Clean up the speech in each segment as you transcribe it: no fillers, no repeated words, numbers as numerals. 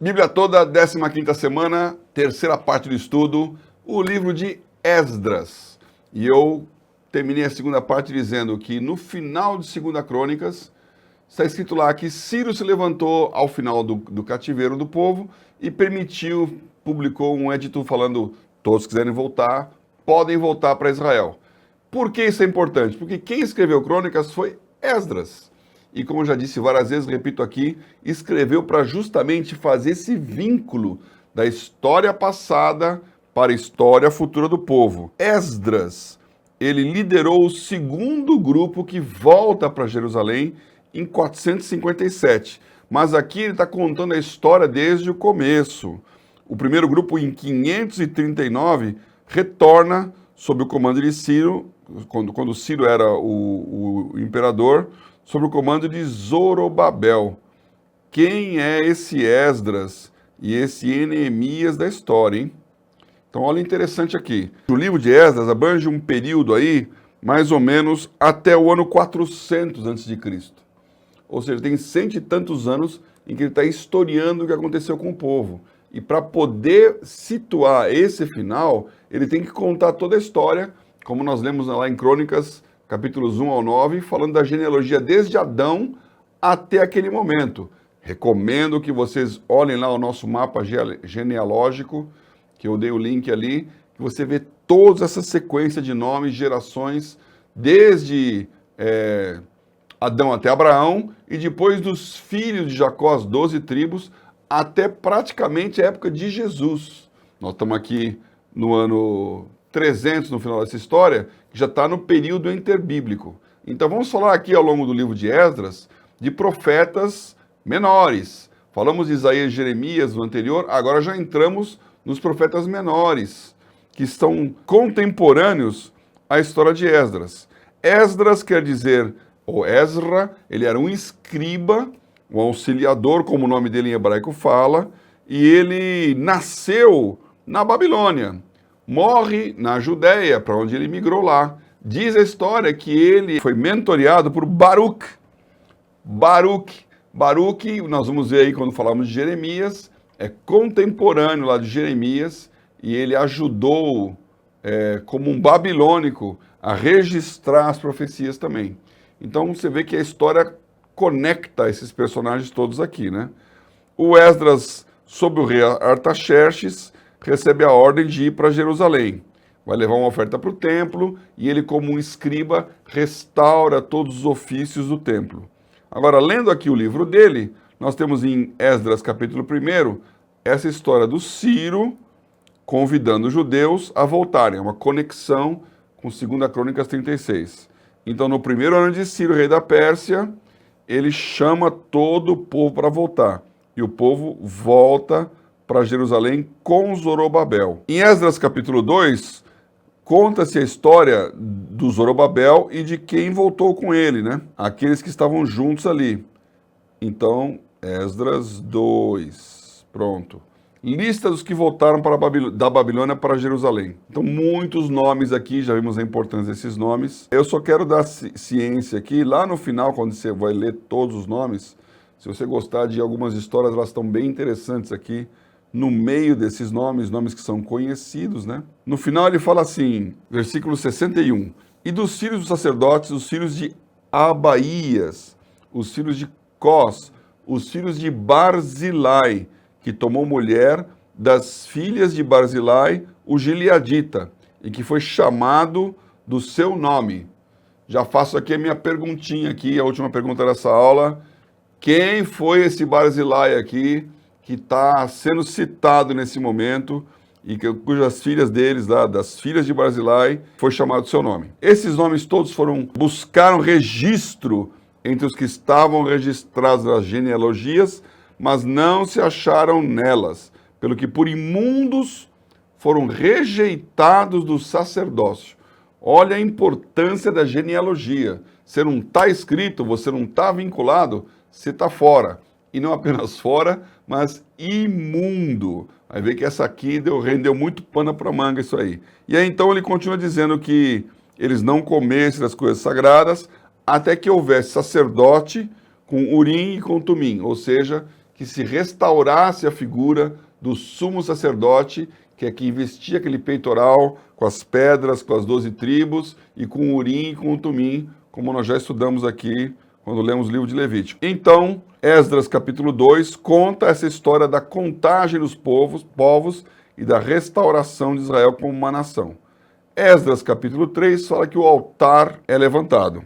Bíblia toda, 15ª semana, terceira parte do estudo, o livro de Esdras. E eu terminei a segunda parte dizendo que no final de 2 Crônicas, está escrito lá que Ciro se levantou ao final do cativeiro do povo e publicou um edito falando, todos que quiserem voltar, podem voltar para Israel. Por que isso é importante? Porque quem escreveu Crônicas foi Esdras. E como eu já disse várias vezes, repito aqui, escreveu para justamente fazer esse vínculo da história passada para a história futura do povo. Esdras, ele liderou o segundo grupo que volta para Jerusalém em 457. Mas aqui ele está contando a história desde o começo. O primeiro grupo, em 539, retorna sob o comando de Ciro, quando Ciro era o imperador, sob o comando de Zorobabel. Quem é esse Esdras e esse Neemias da história, hein? Então, olha interessante aqui. O livro de Esdras abrange um período aí, mais ou menos, até o ano 400 a.C. Ou seja, tem 100 e tantos anos em que ele está historiando o que aconteceu com o povo. E para poder situar esse final, ele tem que contar toda a história, como nós lemos lá em Crônicas, capítulos 1 ao 9, falando da genealogia desde Adão até aquele momento. Recomendo que vocês olhem lá o nosso mapa genealógico, que eu dei o link ali, que você vê toda essa sequência de nomes, gerações, desde Adão até Abraão, e depois dos filhos de Jacó, as 12 tribos, até praticamente a época de Jesus. Nós estamos aqui no ano 300, no final dessa história, que já está no período interbíblico. Então vamos falar aqui ao longo do livro de Esdras de profetas menores. Falamos de Isaías e Jeremias no anterior, agora já entramos nos profetas menores, que são contemporâneos à história de Esdras. Esdras quer dizer, ou Ezra, ele era um escriba, um auxiliador, como o nome dele em hebraico fala, e ele nasceu na Babilônia, morre na Judéia, para onde ele migrou lá. Diz a história que ele foi mentoreado por Baruch, nós vamos ver aí quando falamos de Jeremias, é contemporâneo lá de Jeremias, e ele ajudou, como um babilônico, a registrar as profecias também. Então você vê que a história conecta esses personagens todos aqui, né? O Esdras, sob o rei Artaxerxes, recebe a ordem de ir para Jerusalém. Vai levar uma oferta para o templo e ele, como um escriba, restaura todos os ofícios do templo. Agora, lendo aqui o livro dele, nós temos em Esdras, capítulo 1, essa história do Ciro convidando os judeus a voltarem. É uma conexão com 2 Crônicas 36. Então, no primeiro ano de Ciro, rei da Pérsia, ele chama todo o povo para voltar. E o povo volta para Jerusalém com Zorobabel. Em Esdras capítulo 2, conta-se a história do Zorobabel e de quem voltou com ele, né? Aqueles que estavam juntos ali. Então, Esdras 2, pronto. Lista dos que voltaram da Babilônia para Jerusalém. Então, muitos nomes aqui, já vimos a importância desses nomes. Eu só quero dar ciência aqui, lá no final, quando você vai ler todos os nomes, se você gostar de algumas histórias, elas estão bem interessantes aqui, no meio desses nomes que são conhecidos, né? No final ele fala assim, versículo 61, e dos filhos dos sacerdotes, os filhos de Abaías, os filhos de Cós, os filhos de Barzilai, que tomou mulher das filhas de Barzilai, o Gileadita, e que foi chamado do seu nome. Já faço aqui a minha perguntinha aqui, a última pergunta dessa aula. Quem foi esse Barzilai aqui que está sendo citado nesse momento e cujas filhas deles, das filhas de Barzilai, foi chamado do seu nome? Esses nomes todos buscaram registro entre os que estavam registrados nas genealogias, mas não se acharam nelas, pelo que por imundos foram rejeitados do sacerdócio. Olha a importância da genealogia. Você não está escrito, você não está vinculado, você está fora. E não apenas fora, mas imundo. Vai ver que essa aqui rendeu muito pano para manga isso aí. E aí então ele continua dizendo que eles não comessem das coisas sagradas, até que houvesse sacerdote com Urim e com Tumim, ou seja, que que se restaurasse a figura do sumo sacerdote, que é que vestia aquele peitoral com as pedras, com as 12 tribos, e com o Urim e com o Tumim, como nós já estudamos aqui quando lemos o livro de Levítico. Então, Esdras capítulo 2 conta essa história da contagem dos povos e da restauração de Israel como uma nação. Esdras capítulo 3 fala que o altar é levantado.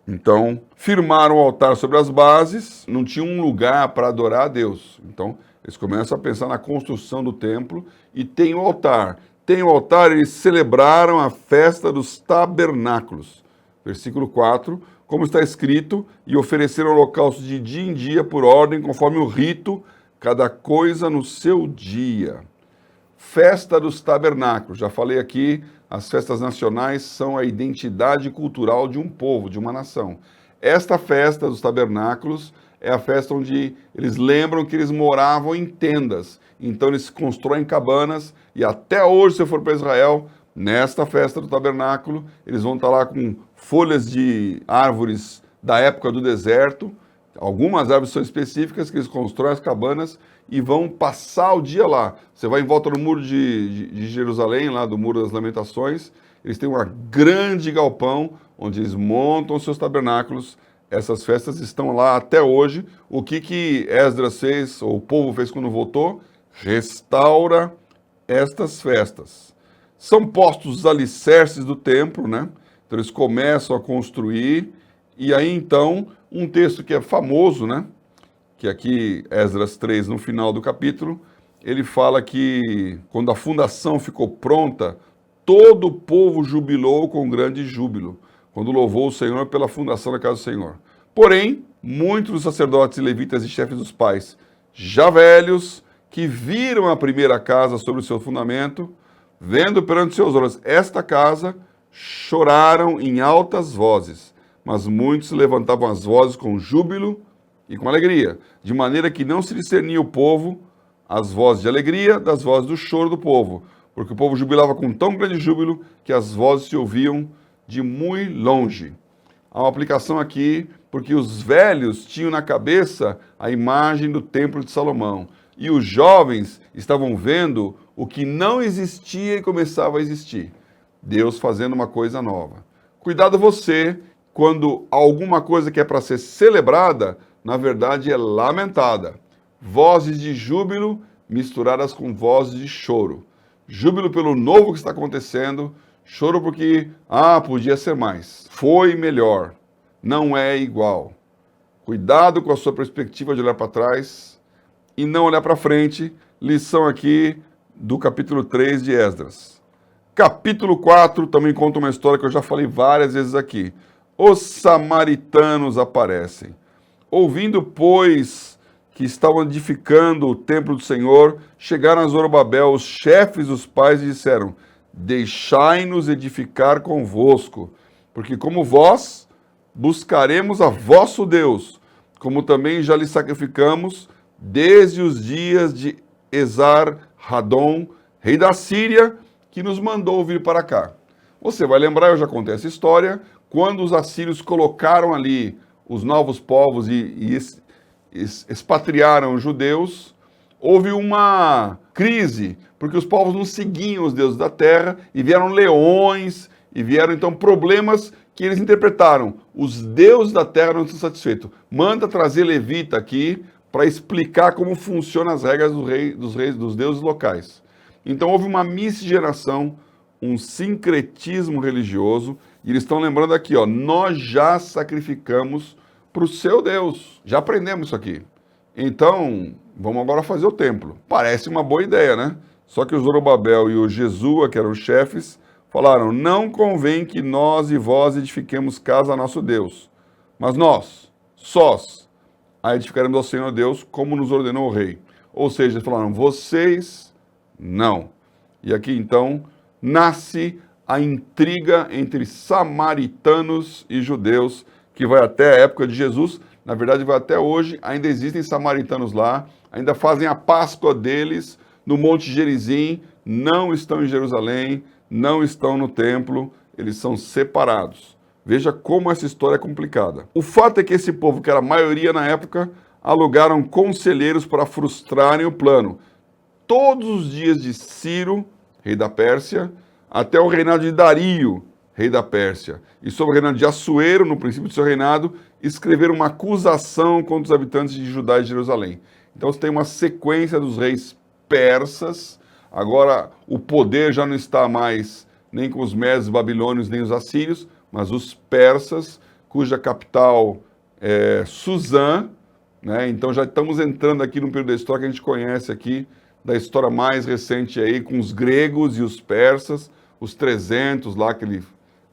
Então, firmaram o altar sobre as bases, não tinha um lugar para adorar a Deus. Então, eles começam a pensar na construção do templo e tem o altar. Tem o altar, eles celebraram a festa dos tabernáculos. Versículo 4, como está escrito, e ofereceram holocaustos de dia em dia por ordem, conforme o rito, cada coisa no seu dia. Festa dos tabernáculos, já falei aqui, as festas nacionais são a identidade cultural de um povo, de uma nação. Esta festa dos tabernáculos é a festa onde eles lembram que eles moravam em tendas. Então eles constroem cabanas e até hoje, se eu for para Israel, nesta festa do tabernáculo, eles vão estar lá com folhas de árvores da época do deserto. Algumas árvores são específicas que eles constroem as cabanas e vão passar o dia lá. Você vai em volta do muro de Jerusalém, lá do Muro das Lamentações, eles têm uma grande galpão onde eles montam seus tabernáculos. Essas festas estão lá até hoje. O que Esdras fez, ou o povo fez quando voltou? Restaura estas festas. São postos os alicerces do templo, né? Então eles começam a construir, e aí então, um texto que é famoso, né? Que aqui, Esdras 3, no final do capítulo, ele fala que quando a fundação ficou pronta, todo o povo jubilou com grande júbilo, quando louvou o Senhor pela fundação da casa do Senhor. Porém, muitos dos sacerdotes e levitas e chefes dos pais, já velhos, que viram a primeira casa sobre o seu fundamento, vendo perante seus olhos esta casa, choraram em altas vozes, mas muitos levantavam as vozes com júbilo e com alegria, de maneira que não se discernia o povo as vozes de alegria das vozes do choro do povo, porque o povo jubilava com tão grande júbilo que as vozes se ouviam de muito longe. Há uma aplicação aqui, porque os velhos tinham na cabeça a imagem do templo de Salomão, e os jovens estavam vendo o que não existia e começava a existir. Deus fazendo uma coisa nova. Cuidado você, quando alguma coisa que é para ser celebrada, na verdade é lamentada. Vozes de júbilo misturadas com vozes de choro. Júbilo pelo novo que está acontecendo, choro porque, podia ser mais. Foi melhor. Não é igual. Cuidado com a sua perspectiva de olhar para trás e não olhar para frente. Lição aqui do capítulo 3 de Esdras. Capítulo 4 também conta uma história que eu já falei várias vezes aqui. Os samaritanos aparecem. Ouvindo, pois, que estavam edificando o templo do Senhor, chegaram a Zorobabel, os chefes dos pais, e disseram: deixai-nos edificar convosco, porque como vós, buscaremos a vosso Deus, como também já lhe sacrificamos desde os dias de Esar-Hadon, rei da Síria, que nos mandou vir para cá. Você vai lembrar, eu já contei essa história, quando os assírios colocaram ali os novos povos e expatriaram os judeus, houve uma crise, porque os povos não seguiam os deuses da terra, e vieram leões, e vieram então problemas que eles interpretaram. Os deuses da terra não estão satisfeitos. Manda trazer levita aqui para explicar como funcionam as regras dos deuses locais. Então houve uma miscigenação, um sincretismo religioso, e eles estão lembrando aqui, nós já sacrificamos para o seu Deus. Já aprendemos isso aqui. Então, vamos agora fazer o templo. Parece uma boa ideia, né? Só que o Zorobabel e o Jesua, que eram os chefes, falaram: não convém que nós e vós edifiquemos casa a nosso Deus, mas nós, sós, a edificaremos ao Senhor Deus, como nos ordenou o rei. Ou seja, eles falaram: vocês, não. E aqui, então, nasce a intriga entre samaritanos e judeus, que vai até a época de Jesus, na verdade vai até hoje, ainda existem samaritanos lá, ainda fazem a Páscoa deles no Monte Gerizim, não estão em Jerusalém, não estão no templo, eles são separados. Veja como essa história é complicada. O fato é que esse povo, que era a maioria na época, alugaram conselheiros para frustrarem o plano. Todos os dias de Ciro, rei da Pérsia, até o reinado de Dario, rei da Pérsia, e sobre o reinado de Assuero, no princípio de seu reinado, escreveram uma acusação contra os habitantes de Judá e de Jerusalém. Então você tem uma sequência dos reis persas. Agora o poder já não está mais nem com os medos babilônios, nem os assírios, mas os persas, cuja capital é Suzã, né? Então já estamos entrando aqui num período da história que a gente conhece aqui, da história mais recente aí, com os gregos e os persas, os 300 lá, aquele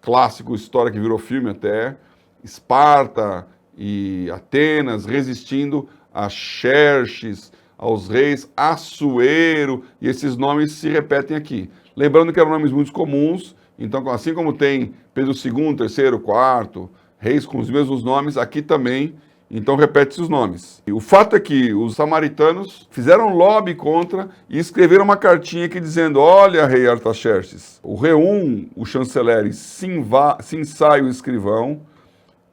clássico história que virou filme até, Esparta e Atenas resistindo a Xerxes, aos reis Assuero, e esses nomes se repetem aqui. Lembrando que eram nomes muito comuns, então assim como tem Pedro II, III, IV, reis com os mesmos nomes, aqui também, então repete-se os nomes. E o fato é que os samaritanos fizeram lobby contra e escreveram uma cartinha aqui dizendo: olha, rei Artaxerxes, o Reum, o chanceler, e Sinsai, o escrivão,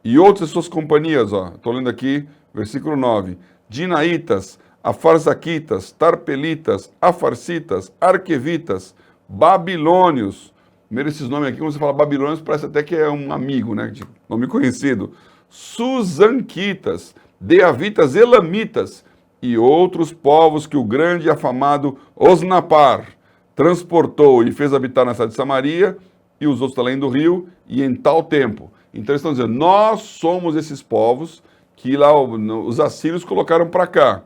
e outras suas companhias, estou lendo aqui, versículo 9, Dinaitas, Afarsaquitas, Tarpelitas, Afarsitas, Arquevitas, Babilônios. Primeiro esses nomes aqui, quando você fala Babilônios, parece até que é um amigo, né? De nome conhecido. Susanquitas, Deavitas, Elamitas e outros povos que o grande e afamado Osnapar transportou e fez habitar na cidade de Samaria e os outros além do rio e em tal tempo. Então eles estão dizendo, nós somos esses povos que lá os assírios colocaram para cá.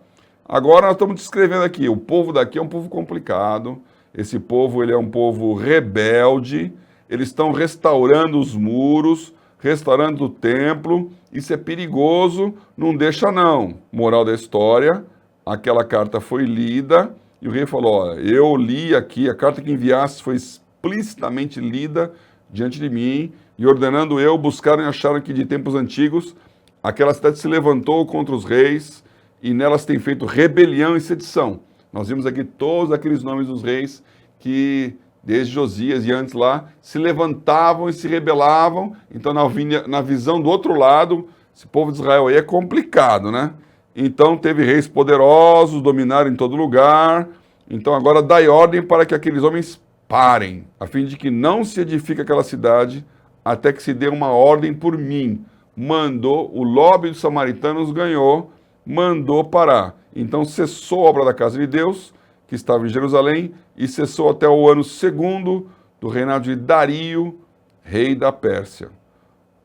Agora nós estamos descrevendo aqui, o povo daqui é um povo complicado, esse povo ele é um povo rebelde, eles estão restaurando os muros, restaurando o templo, isso é perigoso, não deixa não. Moral da história, aquela carta foi lida e o rei falou, ó, eu li aqui, a carta que enviaste foi explicitamente lida diante de mim e ordenando eu, buscaram e acharam que de tempos antigos aquela cidade se levantou contra os reis e nelas tem feito rebelião e sedição. Nós vimos aqui todos aqueles nomes dos reis que, desde Josias e antes lá, se levantavam e se rebelavam. Então, na visão do outro lado, esse povo de Israel aí é complicado, né? Então, teve reis poderosos, dominaram em todo lugar. Então, agora dai ordem para que aqueles homens parem, a fim de que não se edifique aquela cidade, até que se dê uma ordem por mim. Mandou, o lobby dos samaritanos ganhou, mandou parar. Então cessou a obra da casa de Deus, que estava em Jerusalém, e cessou até o ano 2º do reinado de Dario, rei da Pérsia.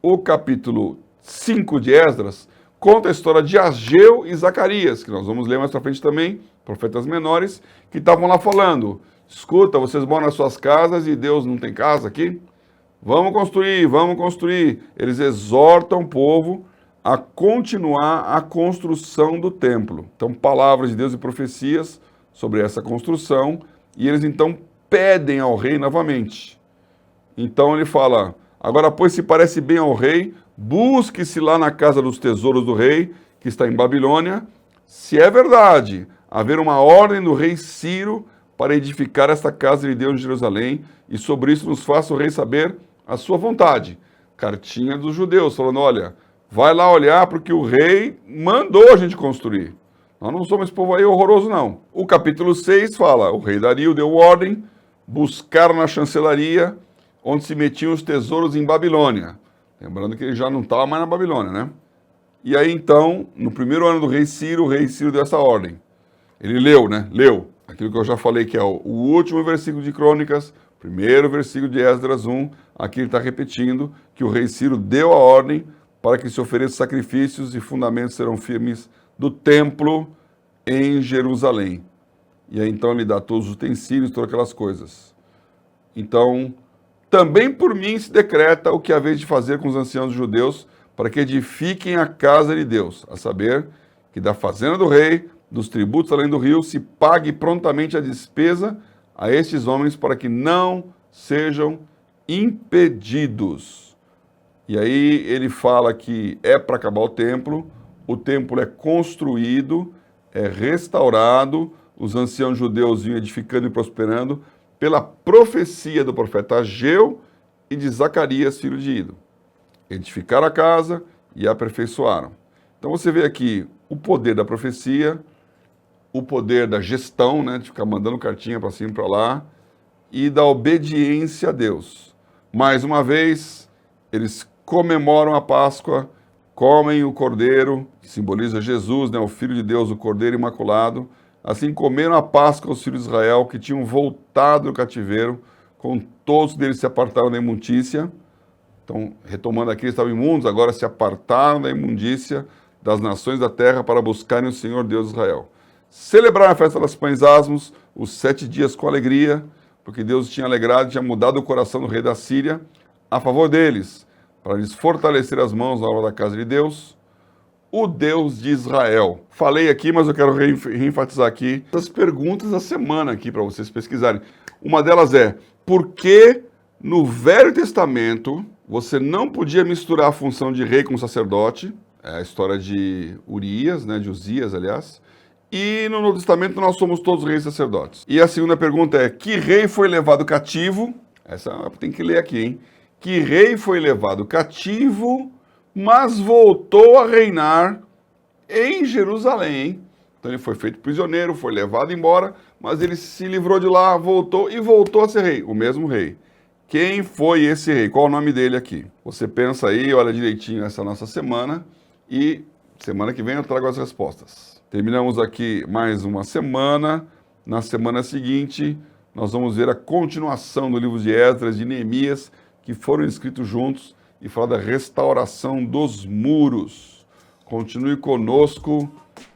O capítulo 5 de Esdras conta a história de Ageu e Zacarias, que nós vamos ler mais para frente também, profetas menores, que estavam lá falando, escuta, vocês moram nas suas casas e Deus não tem casa aqui? Vamos construir, vamos construir. Eles exortam o povo a continuar a construção do templo. Então, palavras de Deus e profecias sobre essa construção, e eles então pedem ao rei novamente. Então ele fala, agora pois se parece bem ao rei, busque-se lá na casa dos tesouros do rei, que está em Babilônia, se é verdade, haver uma ordem do rei Ciro para edificar esta casa de Deus em Jerusalém, e sobre isso nos faça o rei saber a sua vontade. Cartinha dos judeus, falando, olha, vai lá olhar porque o rei mandou a gente construir. Nós não somos esse povo aí horroroso, não. O capítulo 6 fala, o rei Dario deu ordem, buscaram na chancelaria, onde se metiam os tesouros em Babilônia. Lembrando que ele já não estava mais na Babilônia, né? E aí então, no primeiro ano do rei Ciro, o rei Ciro deu essa ordem. Ele leu, né? Leu. Aquilo que eu já falei que é o último versículo de Crônicas, primeiro versículo de Esdras 1, aqui ele está repetindo que o rei Ciro deu a ordem para que se ofereçam sacrifícios e fundamentos serão firmes do templo em Jerusalém. E aí então ele dá todos os utensílios, todas aquelas coisas. Então, também por mim se decreta o que há vez de fazer com os anciãos judeus para que edifiquem a casa de Deus, a saber, que da fazenda do rei, dos tributos além do rio, se pague prontamente a despesa a estes homens para que não sejam impedidos. E aí ele fala que é para acabar o templo é construído, é restaurado, os anciãos judeus vinham edificando e prosperando pela profecia do profeta Ageu e de Zacarias, filho de Ido. Edificaram a casa e a aperfeiçoaram. Então você vê aqui o poder da profecia, o poder da gestão, né, de ficar mandando cartinha para cima e para lá, e da obediência a Deus. Mais uma vez, eles comemoram a Páscoa, comem o cordeiro, que simboliza Jesus, né, o Filho de Deus, o Cordeiro Imaculado. Assim comeram a Páscoa os filhos de Israel, que tinham voltado do cativeiro, com todos deles se apartaram da imundícia. Então, retomando aqui, eles estavam imundos, agora se apartaram da imundícia das nações da terra para buscarem o Senhor Deus de Israel. Celebraram a festa das pães asmos, os 7 dias com alegria, porque Deus tinha alegrado, tinha mudado o coração do rei da Síria a favor deles, para lhes fortalecer as mãos na obra da casa de Deus, o Deus de Israel. Falei aqui, mas eu quero reenfatizar aqui as perguntas da semana aqui para vocês pesquisarem. Uma delas é, por que no Velho Testamento você não podia misturar a função de rei com sacerdote? É a história de Urias, né, de Uzias, aliás. E no Novo Testamento nós somos todos reis e sacerdotes. E a segunda pergunta é, que rei foi levado cativo? Essa tem que ler aqui, hein? Que rei foi levado cativo, mas voltou a reinar em Jerusalém, hein? Então ele foi feito prisioneiro, foi levado embora, mas ele se livrou de lá, voltou e voltou a ser rei, o mesmo rei. Quem foi esse rei? Qual o nome dele aqui? Você pensa aí, olha direitinho essa nossa semana e semana que vem eu trago as respostas. Terminamos aqui mais uma semana. Na semana seguinte, nós vamos ver a continuação do livro de Esdras e de Neemias, que foram escritos juntos, e falar da restauração dos muros. Continue conosco,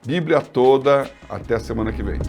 Bíblia toda, até a semana que vem.